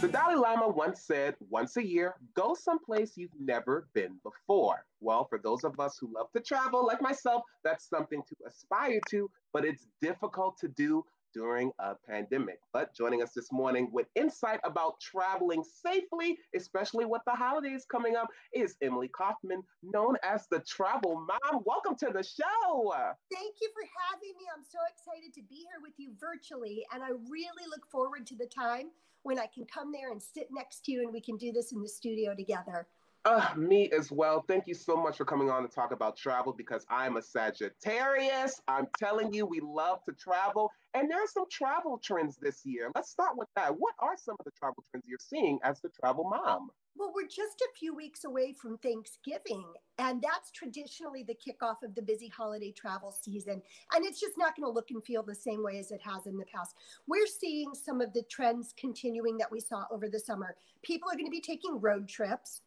The Dalai Lama once said, once a year, go someplace you've never been before. Well, for those of us who love to travel, like myself, that's something to aspire to, but it's difficult to do during a pandemic. But joining us this morning with insight about traveling safely, especially with the holidays coming up, is Emily Kaufman, known as the Travel Mom. Welcome to the show. Thank you for having me. I'm so excited to be here with you virtually, and I really look forward to the time when I can come there and sit next to you and we can do this in the studio together. Me as well. Thank you so much for coming on to talk about travel because I'm a Sagittarius. I'm telling you, we love to travel. And there are some travel trends this year. Let's start with that. What are some of the travel trends you're seeing as the travel mom? Well, we're just a few weeks away from Thanksgiving, and that's traditionally the kickoff of the busy holiday travel season. And it's just not going to look and feel the same way as it has in the past. We're seeing some of the trends continuing that we saw over the summer. People are going to be taking road trips.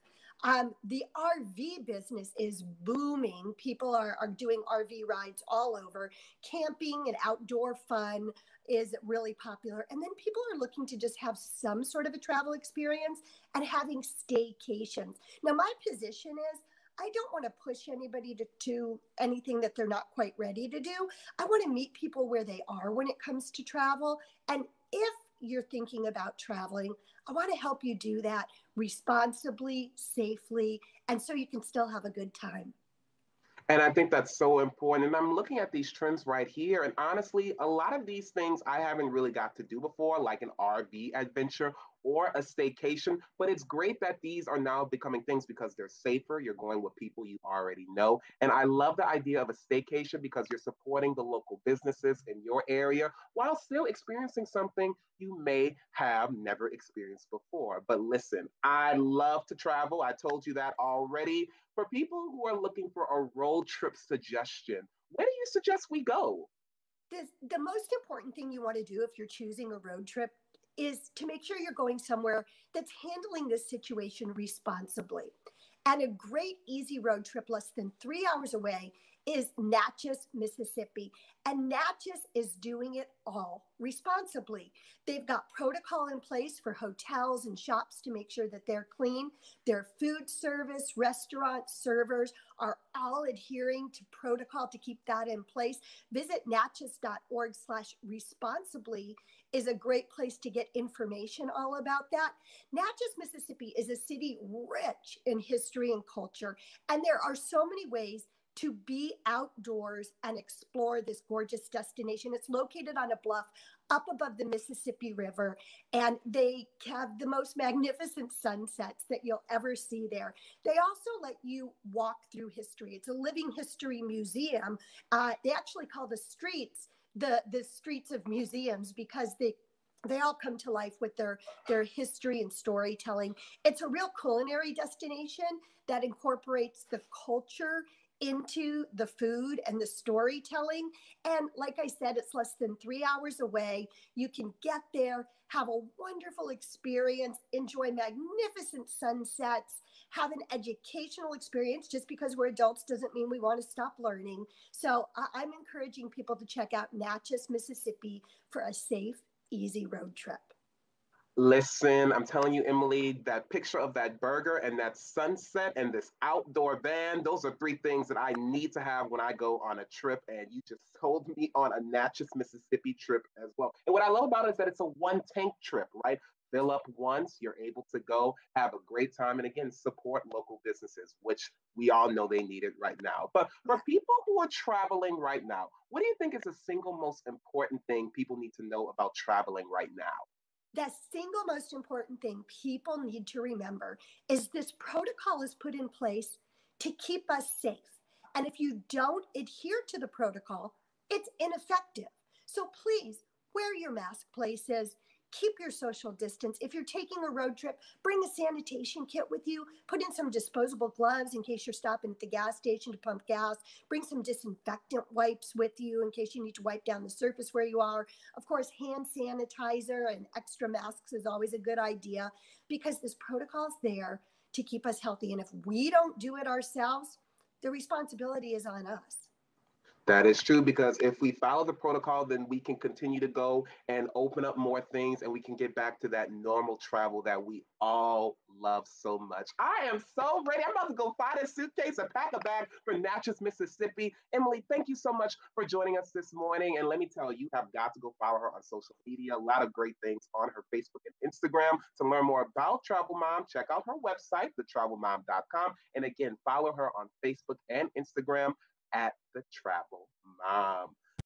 The RV business is booming. People are doing RV rides all over. Camping and outdoor fun is really popular. And then people are looking to just have some sort of a travel experience and having staycations. Now, my position is I don't want to push anybody to anything that they're not quite ready to do. I want to meet people where they are when it comes to travel. And if you're thinking about traveling, I want to help you do that responsibly, safely, and so you can still have a good time. And I think that's so important. And I'm looking at these trends right here. And honestly, a lot of these things I haven't really got to do before, like an RV adventure or a staycation. But it's great that these are now becoming things because they're safer. You're going with people you already know. And I love the idea of a staycation because you're supporting the local businesses in your area while still experiencing something you may have never experienced before. But listen, I love to travel. I told you that already. For people who are looking for a road trip suggestion, where do you suggest we go? The most important thing you want to do if you're choosing a road trip is to make sure you're going somewhere that's handling this situation responsibly. And a great easy road trip less than 3 hours away is Natchez, Mississippi. And Natchez is doing it all responsibly. They've got protocol in place for hotels and shops to make sure that they're clean. Their food service, restaurant servers are all adhering to protocol to keep that in place. Visit natchez.org/responsibly is a great place to get information all about that. Natchez, Mississippi is a city rich in history and culture, and there are so many ways to be outdoors and explore this gorgeous destination. It's located on a bluff up above the Mississippi River, and they have the most magnificent sunsets that you'll ever see there. They also let you walk through history. It's a living history museum. They actually call the streets the streets of museums because they all come to life with their history and storytelling. It's a real culinary destination that incorporates the culture into the food and the storytelling. And like I said, it's less than 3 hours away. You can get there, have a wonderful experience, enjoy magnificent sunsets, have an educational experience. Just because we're adults doesn't mean we want to stop learning. So I'm encouraging people to check out Natchez, Mississippi for a safe, easy road trip. Listen, I'm telling you, Emily, that picture of that burger and that sunset and this outdoor van, those are three things that I need to have when I go on a trip. And you just told me on a Natchez, Mississippi trip as well. And what I love about it is that it's a one tank trip, right? Fill up once, you're able to go have a great time. And again, support local businesses, which we all know they need it right now. But for people who are traveling right now, what do you think is the single most important thing people need to know about traveling right now? The single most important thing people need to remember is this protocol is put in place to keep us safe. And if you don't adhere to the protocol, it's ineffective. So please wear your mask places, keep your social distance. If you're taking a road trip, bring a sanitation kit with you. Put in some disposable gloves in case you're stopping at the gas station to pump gas. Bring some disinfectant wipes with you in case you need to wipe down the surface where you are. Of course, hand sanitizer and extra masks is always a good idea because this protocol is there to keep us healthy. And if we don't do it ourselves, the responsibility is on us. That is true because if we follow the protocol, then we can continue to go and open up more things and we can get back to that normal travel that we all love so much. I am so ready. I'm about to go find a suitcase and pack a bag for Natchez, Mississippi. Emily, thank you so much for joining us this morning. And let me tell you, you have got to go follow her on social media. A lot of great things on her Facebook and Instagram. To learn more about Travel Mom, check out her website, thetravelmom.com. And again, follow her on Facebook and Instagram at the Travel Mom.